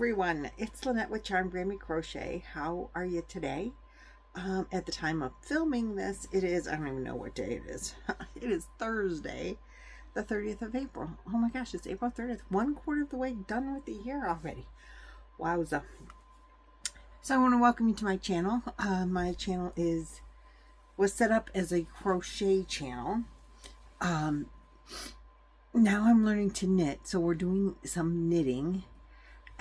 everyone, it's Lynette with Charmed Grammy Crochet. How are you today? At the time of filming this, it is, I don't even know what day it is. It is Thursday, the 30th of April. Oh my gosh, it's April 30th. 1/4 of the way done with the year already. Wowza. So I want to welcome you to my channel. My channel was set up as a crochet channel. Now I'm learning to knit, so we're doing some knitting.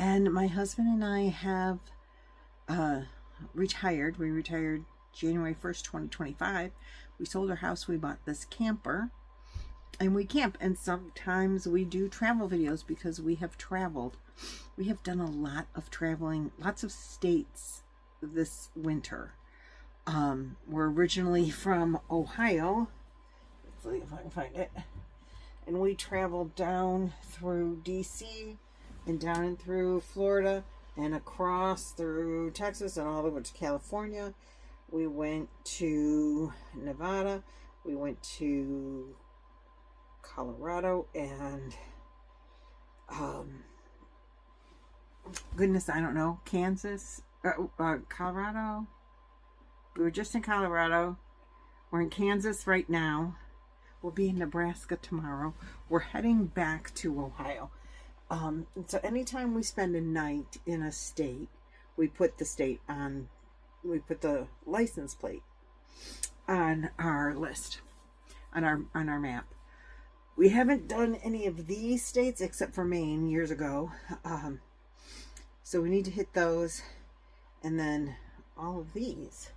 And my husband and I have retired. We retired January 1st, 2025. We sold our house. We bought this camper. And we camp. And sometimes we do travel videos because we have traveled. We have done a lot of traveling. Lots of states this winter. We're originally from Ohio. Let's see if I can find it. And we traveled down through DC and down and through Florida and across through Texas and all the way to California. We went to Nevada. We went to Colorado and goodness, I don't know, Kansas, Colorado. We were just in Colorado. We're in Kansas right now. We'll be in Nebraska tomorrow. We're heading back to Ohio. So anytime we spend a night in a state, we put the state on, we put the license plate on our list, on our map. We haven't done any of these states except for Maine years ago. So we need to hit those, and then all of these.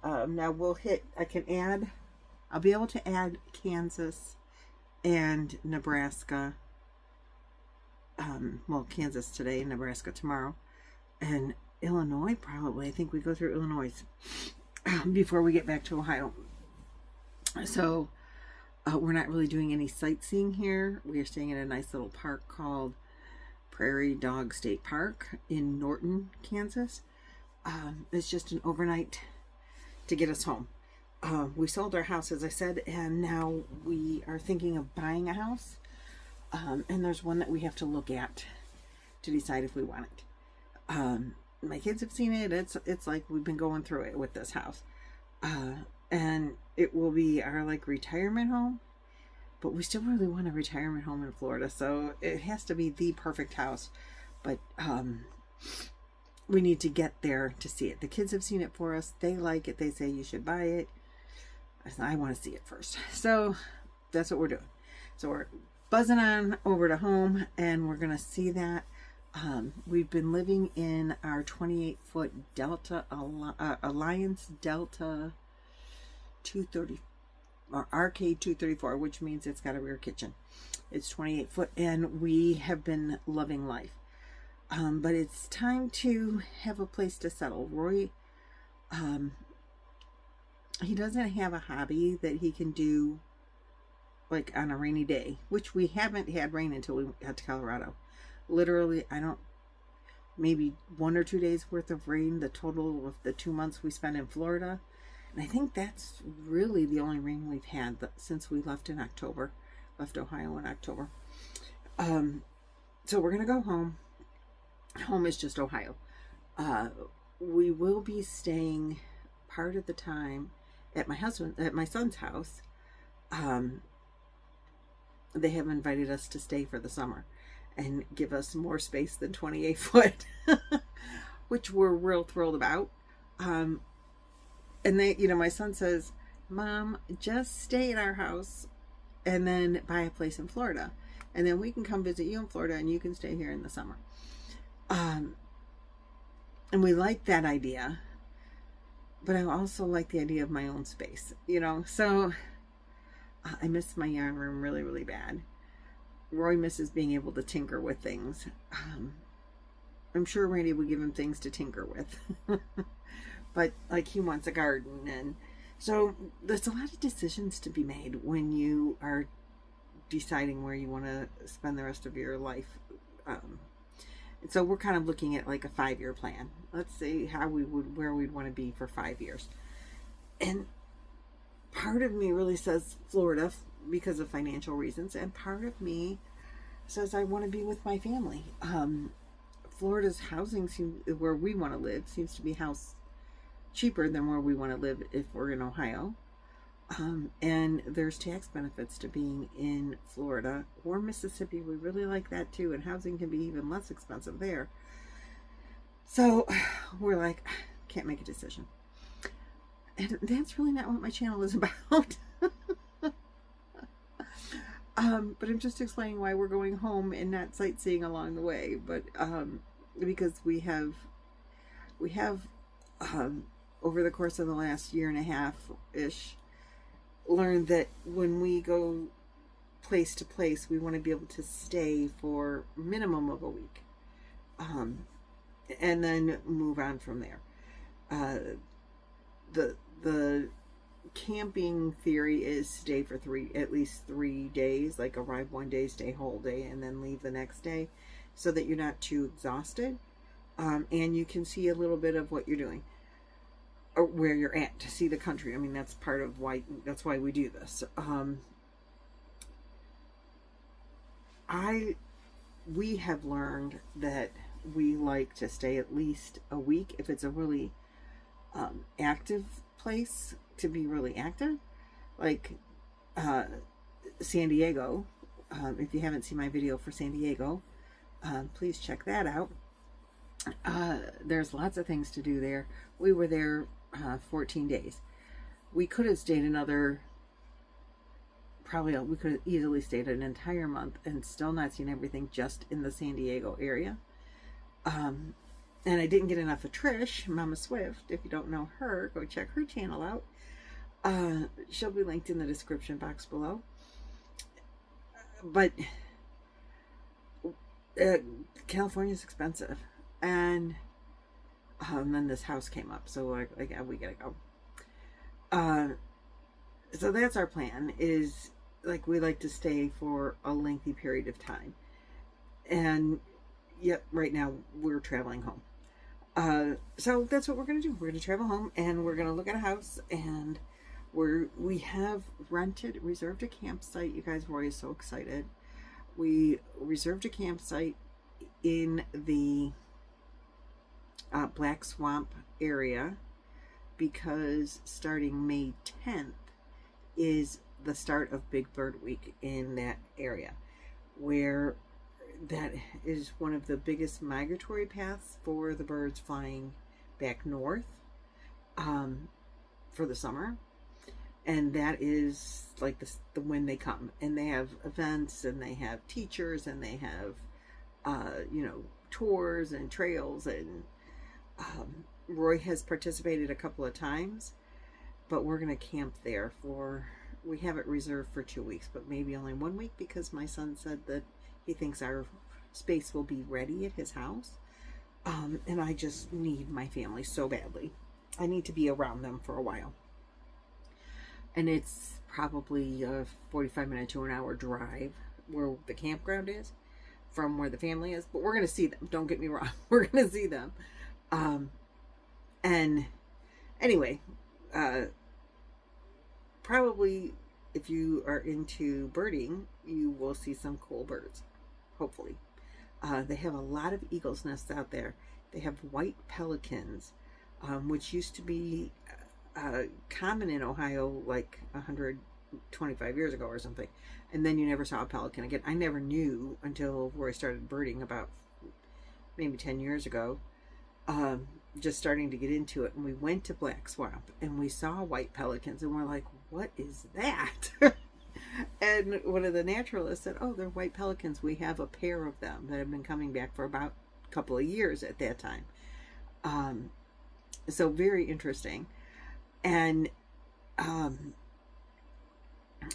Now we'll hit, I'll be able to add Kansas and Nebraska. Well, Kansas today, Nebraska tomorrow, and Illinois probably. I think we go through Illinois before we get back to Ohio. So we're not really doing any sightseeing here. We are staying in a nice little park called Prairie Dog State Park in Norton, Kansas. It's just an overnight to get us home. We sold our house, as I said, and now we are thinking of buying a house. And there's one that we have to look at to decide if we want it. My kids have seen it. It's like we've been going through it with this house. And it will be our retirement home. But we still really want a retirement home in Florida. So it has to be the perfect house. But we need to get there to see it. The kids have seen it for us. They like it. They say you should buy it. I want to see it first. So that's what we're doing. So we're buzzing on over to home, and we're going to see that. We've been living in our 28-foot Delta Alliance Delta 230 or Arcade 234, which means it's got a rear kitchen. It's 28 foot, and we have been loving life. But it's time to have a place to settle. Roy, he doesn't have a hobby that he can do on a rainy day, which we haven't had rain until we got to Colorado. Literally, maybe 1 or 2 days worth of rain, the total of the 2 months we spent in Florida. And I think that's really the only rain we've had since we left in October, left Ohio in October. So we're going to go home. Home is just Ohio. We will be staying part of the time at my son's house. They have invited us to stay for the summer and give us more space than 28 foot, which we're real thrilled about. And they, my son says, Mom, just stay at our house and then buy a place in Florida. And then we can come visit you in Florida and you can stay here in the summer. And we like that idea, but I also like the idea of my own space, so I miss my yarn room really, really bad. Roy misses being able to tinker with things. I'm sure Randy would give him things to tinker with. But he wants a garden. And so there's a lot of decisions to be made when you are deciding where you want to spend the rest of your life. And so we're kind of looking at a 5-year plan. Let's see where we'd want to be for 5 years. And part of me really says Florida because of financial reasons, and part of me says I want to be with my family. Florida's housing where we want to live seems to be house cheaper than where we want to live if we're in Ohio. And there's tax benefits to being in Florida or Mississippi. We really like that too, and housing can be even less expensive there. So we're like, can't make a decision. And that's really not what my channel is about. But I'm just explaining why we're going home and not sightseeing along the way. But because we have over the course of the last year and a half-ish, learned that when we go place to place, we want to be able to stay for minimum of a week, and then move on from there. The camping theory is stay for at least 3 days, like arrive one day, stay whole day, and then leave the next day, so that you're not too exhausted, and you can see a little bit of what you're doing, or where you're at, to see the country. I mean, that's part of why, that's why we do this. We have learned that we like to stay at least a week if it's a really active place, to be really active, like San Diego. If you haven't seen my video for San Diego, please check that out. There's lots of things to do there. We were there 14 days. We could have stayed another, we could have easily stayed an entire month and still not seen everything just in the San Diego area. And I didn't get enough of Trish, Mama Swift. If you don't know her, go check her channel out. She'll be linked in the description box below. But California's expensive, and then this house came up, so we gotta go. So that's our plan, is like we like to stay for a lengthy period of time, and yet right now we're traveling home. So that's what we're gonna do. We're gonna travel home, and we're gonna look at a house, and we have reserved a campsite. You guys were always so excited. We reserved a campsite in the Black Swamp area, because starting May 10th is the start of Big Bird Week in that area, where that is one of the biggest migratory paths for the birds flying back north for the summer. And that is like the when they come, and they have events, and they have teachers, and they have tours and trails, and Roy has participated a couple of times, but we're going to camp there we have it reserved for 2 weeks, but maybe only 1 week, because my son said that he thinks our space will be ready at his house. And I just need my family so badly. I need to be around them for a while. And it's probably a 45-minute to an hour drive where the campground is from where the family is, but we're going to see them. Don't get me wrong. We're going to see them. And anyway, probably if you are into birding, you will see some cool birds, hopefully. They have a lot of eagles' nests out there. They have white pelicans, which used to be common in Ohio like 125 years ago or something, and then you never saw a pelican again. I never knew until Roy started birding about maybe 10 years ago, just starting to get into it, and we went to Black Swamp and we saw white pelicans, and we're like, what is that? And one of the naturalists said, oh, they're white pelicans. We have a pair of them that have been coming back for about a couple of years at that time. So very interesting. And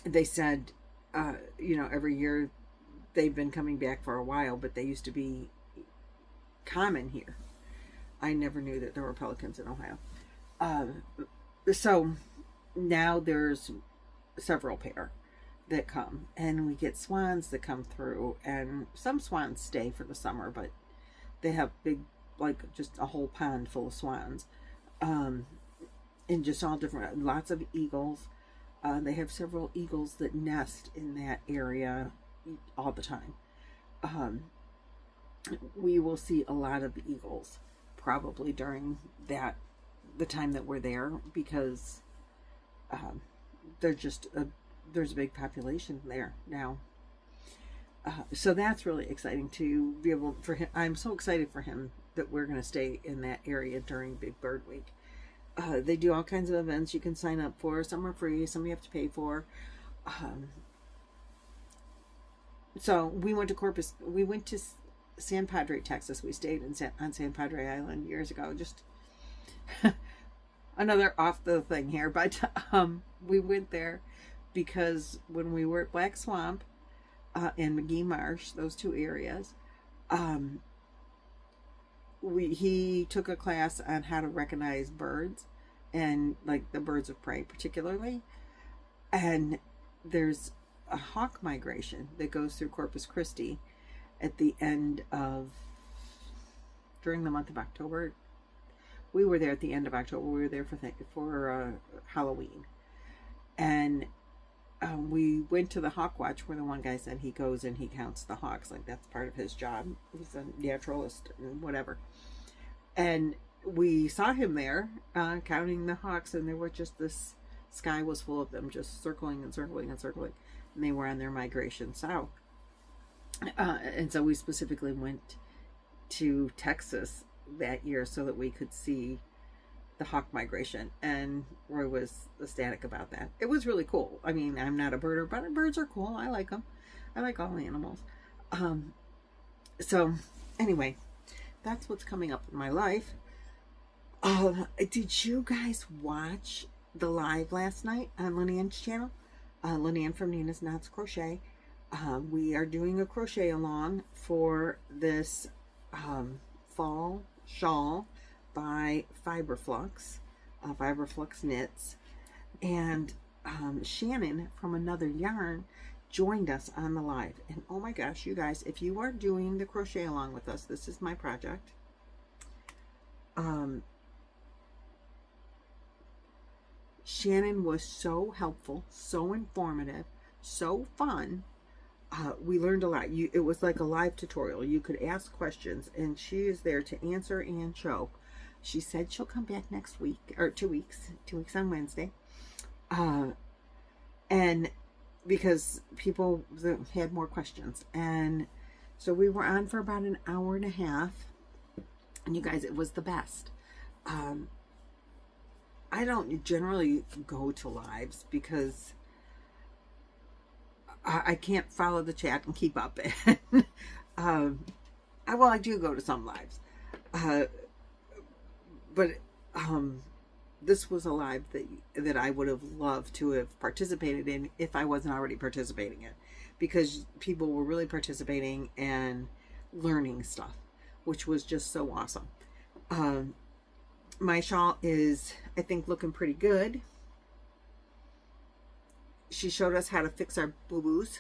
they said, every year they've been coming back for a while, but they used to be common here. I never knew that there were pelicans in Ohio. So now there's several pair that come, and we get swans that come through, and some swans stay for the summer, but they have big, like just a whole pond full of swans. And just all different, lots of eagles. They have several eagles that nest in that area all the time. we will see a lot of eagles probably during the time that we're there, because there's a big population there now. So that's really exciting to be able for him. I'm so excited for him that we're going to stay in that area during Big Bird Week. They do all kinds of events you can sign up for. Some are free, some you have to pay for. So we went to San Padre, Texas. We stayed on San Padre Island years ago. Just another off the thing here, but we went there because when we were at Black Swamp and McGee Marsh, those two areas, he took a class on how to recognize birds, and like the birds of prey particularly. And there's a hawk migration that goes through Corpus Christi at the end of, during the month of October. We were there at the end of October. We were there for Halloween. And we went to the hawk watch where the one guy said he goes and he counts the hawks. Like, that's part of his job. He's a naturalist and whatever. And we saw him there counting the hawks, and there were just this sky was full of them just circling and circling and circling. And they were on their migration south. And so we specifically went to Texas that year so that we could see the hawk migration, and Roy was ecstatic about that. It was really cool. I mean, I'm not a birder, but birds are cool. I like them. I like all animals. So anyway, that's what's coming up in my life. Did you guys watch the live last night on Lynanne's channel? Lynanne from Nina's Knots Crochet. We are doing a crochet along for this fall shawl by Fiberflux Knits, and Shannon from Another Yarn joined us on the live. And oh my gosh, you guys, if you are doing the crochet along with us, this is my project. Shannon was so helpful, so informative, so fun. We learned a lot. It was like a live tutorial. You could ask questions, and she is there to answer and show. She said she'll come back next week, or 2 weeks on Wednesday. And because people had more questions. And so we were on for about an hour and a half. And you guys, it was the best. I don't generally go to lives because I can't follow the chat and keep up. Well, I do go to some lives. But this was a live that I would have loved to have participated in if I wasn't already participating in, because people were really participating and learning stuff, which was just so awesome. My shawl is, I think, looking pretty good. She showed us how to fix our boo-boos.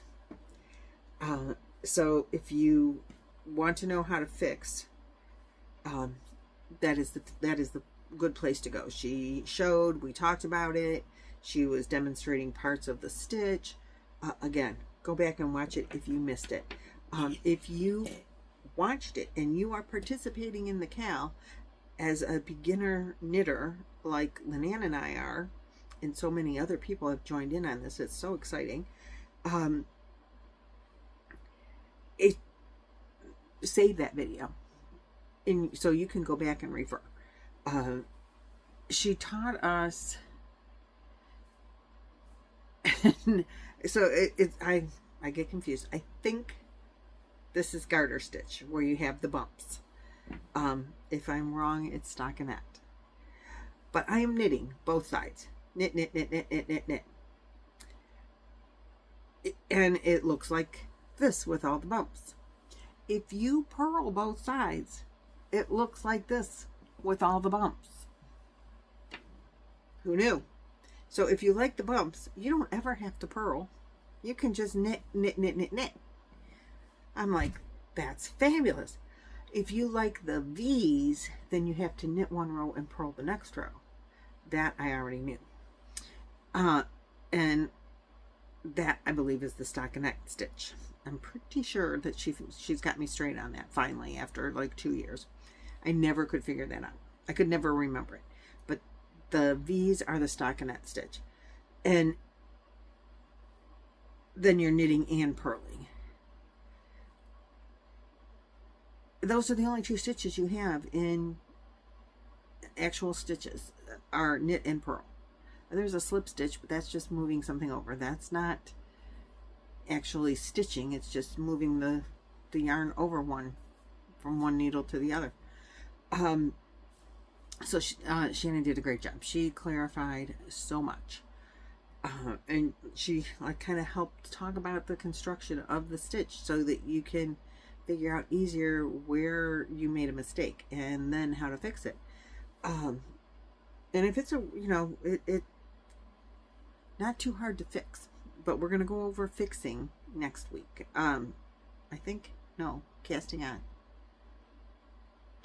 So if you want to know how to fix, that is the good place to go. She showed, we talked about it. She was demonstrating parts of the stitch. Again, go back and watch it if you missed it. If you watched it and you are participating in the Cal as a beginner knitter like Lynanne and I are, and so many other people have joined in on this, it's so exciting. Save that video, and so you can go back and refer. She taught us, so I get confused. I think this is garter stitch where you have the bumps. If I'm wrong, it's stockinette. But I am knitting both sides. Knit, knit, knit, knit, knit, knit, knit. And it looks like this with all the bumps. If you purl both sides, it looks like this with all the bumps. Who knew? So if you like the bumps, you don't ever have to purl. You can just knit, knit, knit, knit, knit. I'm like, that's fabulous. If you like the V's, then you have to knit one row and purl the next row. That I already knew. And that, I believe, is the stockinette stitch. I'm pretty sure that she's got me straight on that finally after like 2 years. I never could figure that out. I could never remember it. But the V's are the stockinette stitch. And then you're knitting and purling. Those are the only 2 stitches you have in actual stitches, are knit and purl. There's a slip stitch, but that's just moving something over. That's not actually stitching. It's just moving the yarn over from one needle to the other. So Shannon did a great job. She clarified so much. And she like kind of helped talk about the construction of the stitch so that you can figure out easier where you made a mistake and then how to fix it. And if it's it not too hard to fix, but we're going to go over fixing next week. I think, no, casting on.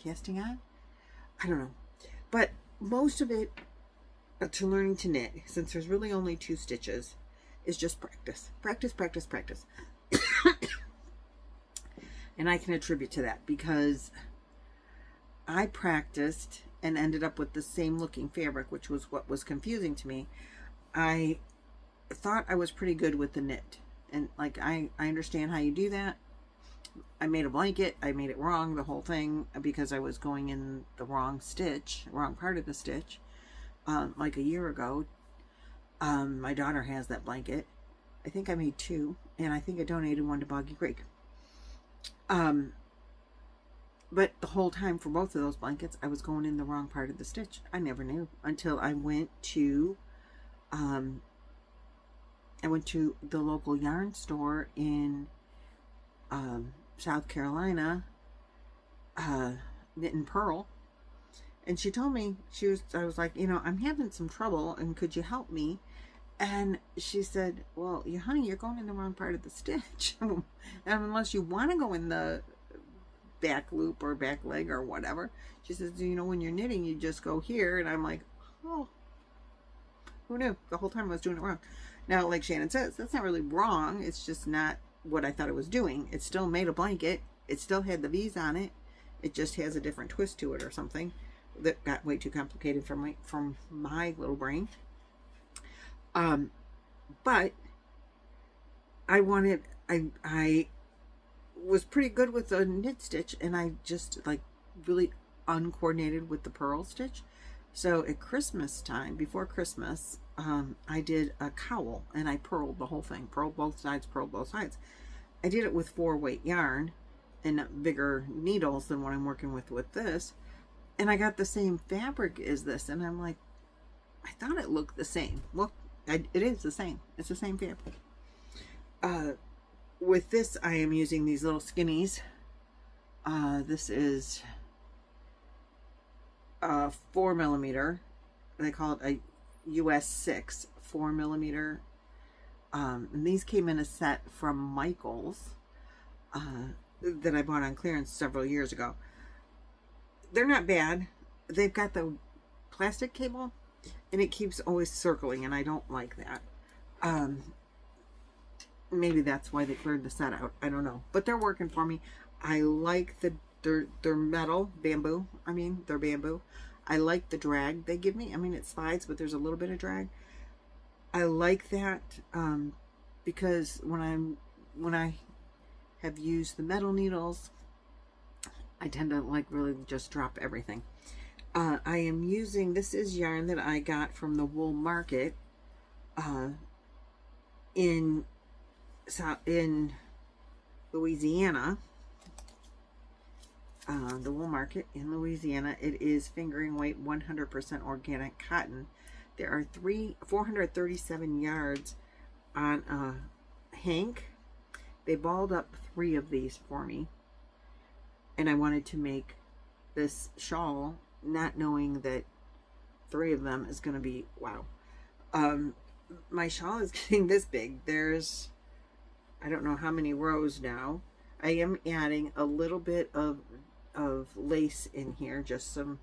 I don't know. But most of it to learning to knit, since there's really only 2 stitches, is just practice. Practice. And I can attribute to that because I practiced and ended up with the same looking fabric, which was what was confusing to me. I thought I was pretty good with the knit, and like I understand how you do that. I made a blanket. I made it wrong, the whole thing, because I was going in the wrong part of the stitch. Like a year ago, my daughter has that blanket. I think I made 2, and I think I donated 1 to Boggy Creek. But the whole time for both of those blankets, I was going in the wrong part of the stitch. I never knew until I went to the local yarn store in South Carolina, Knit and Purl, and she told me, I was like, I'm having some trouble, and could you help me? And she said, well, honey, you're going in the wrong part of the stitch. And unless you want to go in the back loop or back leg or whatever, she says, when you're knitting, you just go here. And I'm like, oh, who knew? The whole time I was doing it wrong. Now, like Shannon says, that's not really wrong. It's just not what I thought it was doing. It still made a blanket. It still had the V's on it. It just has a different twist to it or something that got way too complicated for my little brain. But I was pretty good with the knit stitch, and I just like really uncoordinated with the purl stitch. So at Christmas time, before Christmas, I did a cowl, and I purled the whole thing. Purled both sides. I did it with 4-weight yarn and bigger needles than what I'm working with this. And I got the same fabric as this, and I'm like, I thought it looked the same. Well, it is the same. It's the same fabric. With this, I am using these little skinnies. This is 4mm. They call it a US 6 4mm. And these came in a set from Michaels that I bought on clearance several years ago. They're not bad. They've got the plastic cable, and it keeps always circling, and I don't like that. Maybe that's why they cleared the set out. I don't know, but they're working for me. I like they're metal, bamboo. They're bamboo. I like the drag they give me. It slides, but there's a little bit of drag. I like that because when I have used the metal needles, I tend to like really just drop everything. I am using, this is yarn that I got from the wool market in Louisiana. The wool market in Louisiana. It is fingering weight 100% organic cotton. There are 437 yards on a hank. They balled up 3 of these for me, and I wanted to make this shawl, not knowing that 3 of them is going to be wow. My shawl is getting this big. There's, I don't know how many rows now. I am adding a little bit of lace in here, just some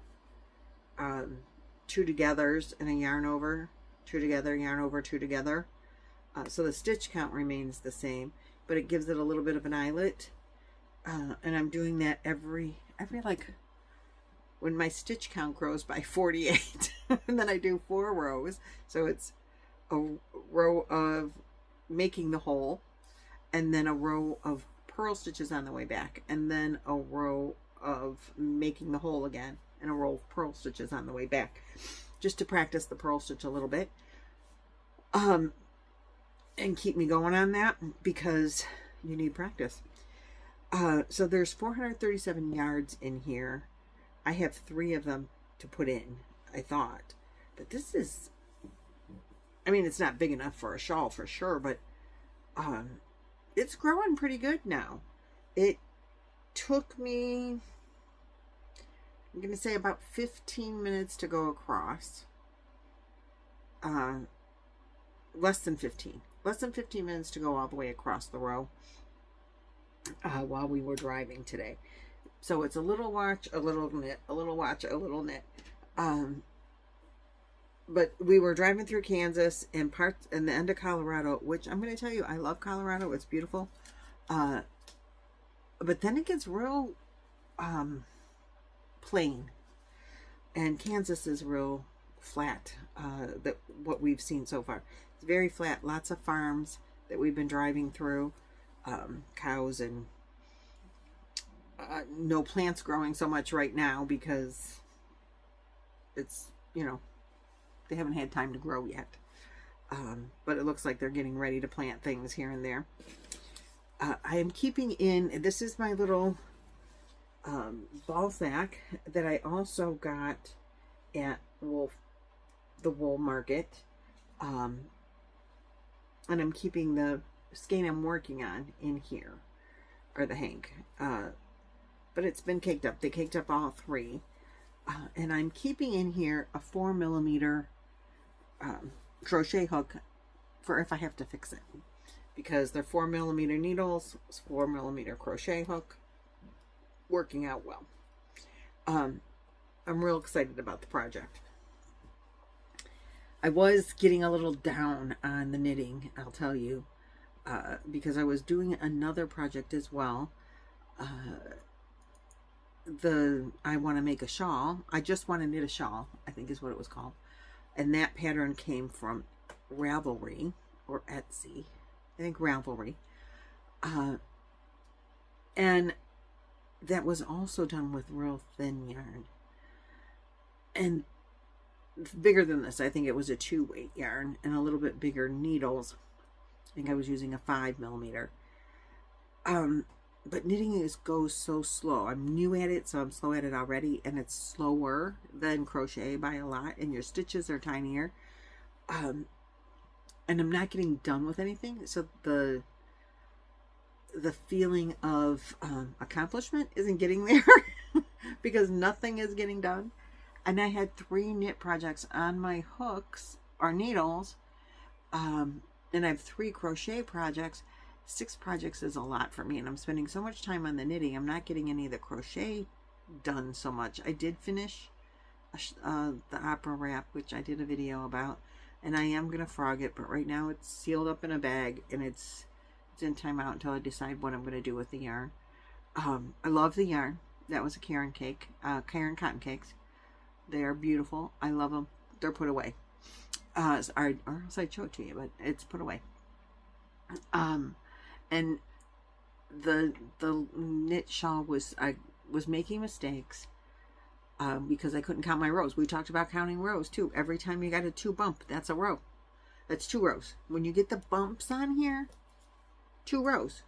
2 togethers and a yarn over, 2 together, yarn over, 2 together. So the stitch count remains the same. but it gives it a little bit of an eyelet. And I'm doing that every like, when my stitch count grows by 48, and then I do 4 rows. So it's a row of making the hole, and then a row of purl stitches on the way back, and then a row of making the hole again, and a row of purl stitches on the way back, just to practice the purl stitch a little bit, and keep me going on that, because you need practice. So there's 437 yards in here. I have 3 of them to put in, I thought, but this is, I mean, it's not big enough for a shawl for sure, but it's growing pretty good now. It took me, I'm going to say, about 15 minutes to go across. Less than 15 minutes to go all the way across the row while we were driving today. So it's a little watch, a little knit, a little watch, a little knit. But we were driving through Kansas and parts in the end of Colorado, which I'm going to tell you, I love Colorado. It's beautiful. But then it gets real plain, and Kansas is real flat. That what we've seen so far, it's very flat. Lots of farms that we've been driving through, cows, and no plants growing so much right now because it's, you know, they haven't had time to grow yet. But it looks like they're getting ready to plant things here and there. I am keeping in, this is my little ball sack that I also got at the wool market. And I'm keeping the skein I'm working on in here, or the hank. But it's been caked up. They caked up all 3. And I'm keeping in here a 4mm crochet hook for if I have to fix it, because they're 4mm needles, 4mm crochet hook, working out well. I'm real excited about the project. I was getting a little down on the knitting, I'll tell you, because I was doing another project as well. I want to make a shawl. I just want to knit a shawl, I think is what it was called. And that pattern came from Ravelry or Etsy. I think Ravelry. And that was also done with real thin yarn. And bigger than this. I think it was a 2-weight yarn and a little bit bigger needles. I think I was using a 5mm. But knitting goes so slow. I'm new at it, so I'm slow at it already, and it's slower than crochet by a lot, and your stitches are tinier. And I'm not getting done with anything, so the feeling of accomplishment isn't getting there because nothing is getting done. And I had 3 knit projects on my hooks or needles, and I have 3 crochet projects. 6 projects is a lot for me, and I'm spending so much time on the knitting, I'm not getting any of the crochet done so much. I did finish the opera wrap, which I did a video about, and I am going to frog it, but right now it's sealed up in a bag, and it's in timeout until I decide what I'm going to do with the yarn. I love the yarn. That was a Karen cake, Karen cotton cakes. They are beautiful. I love them. They're put away. Or else I'd show it to you, but it's put away. And the knit shawl I was making mistakes because I couldn't count my rows. We talked about counting rows too. Every time you got a 2 bump, that's a row. That's 2 rows. When you get the bumps on here, 2 rows.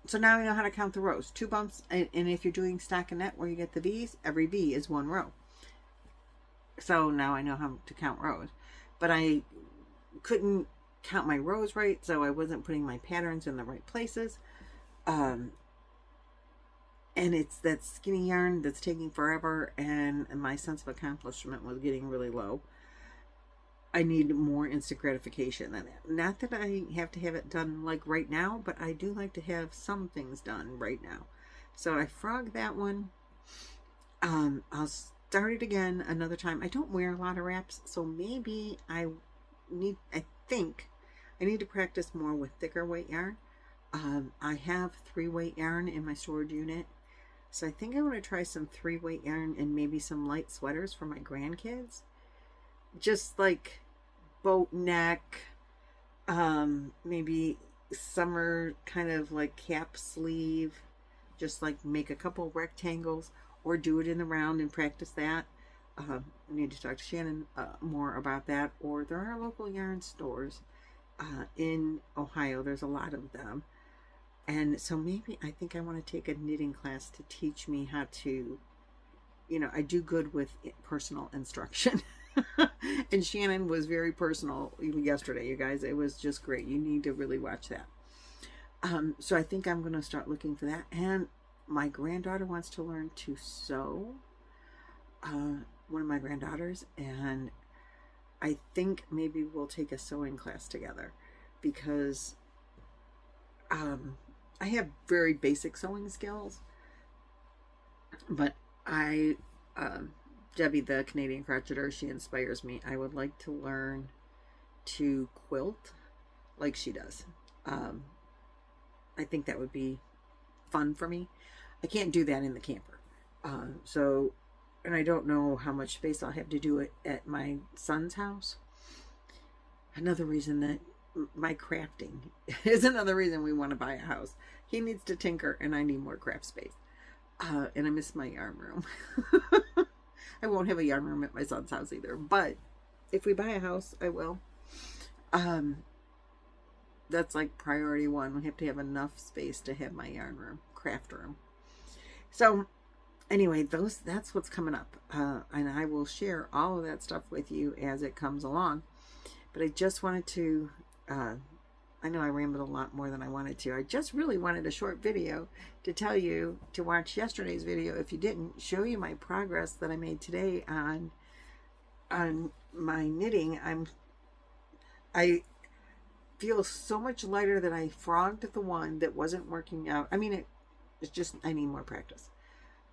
So now I know how to count the rows. 2 bumps, and if you're doing stockinette where you get the V's, every V is 1 row. So now I know how to count rows. But I couldn't count my rows right, so I wasn't putting my patterns in the right places. And it's that skinny yarn that's taking forever, and my sense of accomplishment was getting really low. I need more instant gratification than that. Not that I have to have it done like right now, but I do like to have some things done right now. So I frogged that one. I'll start it again another time. I don't wear a lot of wraps, so maybe I think I need to practice more with thicker weight yarn. I have 3-weight yarn in my storage unit. So I think I want to try some 3-weight yarn and maybe some light sweaters for my grandkids. Just like boat neck, maybe summer kind of like cap sleeve. Just like make a couple rectangles or do it in the round and practice that. I need to talk to Shannon more about that. Or there are local yarn stores in Ohio. There's a lot of them. And so maybe I think I want to take a knitting class to teach me how to, you know, I do good with personal instruction. And Shannon was very personal yesterday, you guys. It was just great. You need to really watch that. So I think I'm going to start looking for that. And my granddaughter wants to learn to sew. One of my granddaughters. And I think maybe we'll take a sewing class together. Because I have very basic sewing skills. But Debbie, the Canadian crocheter, she inspires me. I would like to learn to quilt like she does. I think that would be fun for me. I can't do that in the camper. And I don't know how much space I'll have to do it at my son's house. Another reason that my crafting is another reason we want to buy a house. He needs to tinker and I need more craft space. And I miss my yarn room. I won't have a yarn room at my son's house either. But if we buy a house, I will. That's like priority one. We have to have enough space to have my yarn room, craft room. So anyway, that's what's coming up. And I will share all of that stuff with you as it comes along. But I just wanted to, I know I rambled a lot more than I wanted to. I just really wanted a short video to tell you to watch yesterday's video. If you didn't, show you my progress that I made today on my knitting. I feel so much lighter that I frogged the one that wasn't working out. I mean, it's just, I need more practice.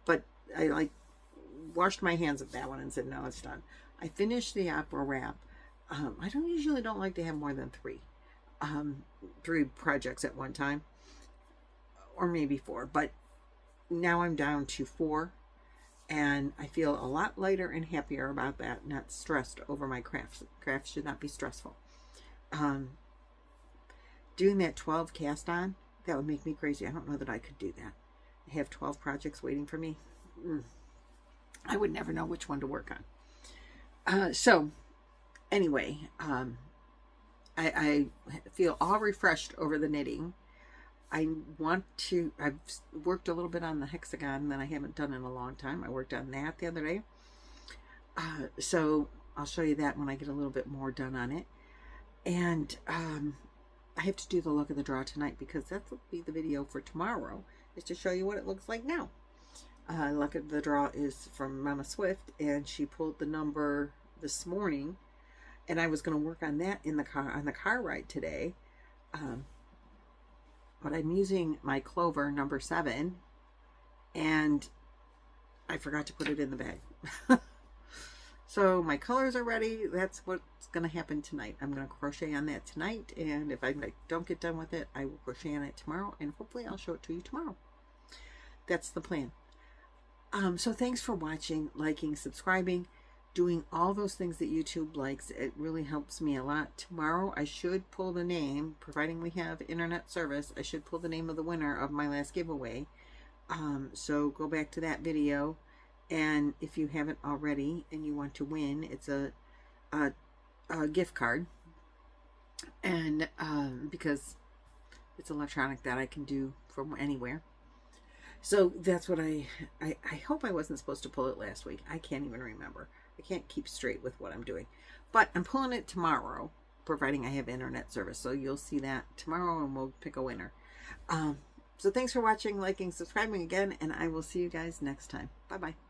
But I like washed my hands of that one and said, no, it's done. I finished the opera wrap. I usually don't like to have more than 3 projects at one time, or maybe 4, but now I'm down to 4 and I feel a lot lighter and happier about that, not stressed over my crafts. Crafts should not be stressful. Doing that 12 cast on, that would make me crazy. I don't know that I could do that. I have 12 projects waiting for me. I would never know which one to work on. So anyway, I feel all refreshed over the knitting. I've worked a little bit on the hexagon that I haven't done in a long time. I worked on that the other day. So I'll show you that when I get a little bit more done on it. And I have to do the luck of the draw tonight because that will be the video for tomorrow, is to show you what it looks like now. Luck of the draw is from Mama Swift, and she pulled the number this morning. And I was going to work on that in the car, on the car ride today. But I'm using my Clover number 7. And I forgot to put it in the bag. So my colors are ready. That's what's going to happen tonight. I'm going to crochet on that tonight. And if I don't get done with it, I will crochet on it tomorrow. And hopefully I'll show it to you tomorrow. That's the plan. So thanks for watching, liking, subscribing, doing all those things that YouTube likes. It really helps me a lot. Tomorrow I should pull the name, providing we have internet service, I should pull the name of the winner of my last giveaway. So go back to that video, and if you haven't already and you want to win, it's a gift card, and because it's electronic that I can do from anywhere. So that's what I hope I wasn't supposed to pull it last week. I can't even remember. I can't keep straight with what I'm doing. But I'm pulling it tomorrow, providing I have internet service. So you'll see that tomorrow and we'll pick a winner. So thanks for watching, liking, subscribing again, and I will see you guys next time. Bye-bye.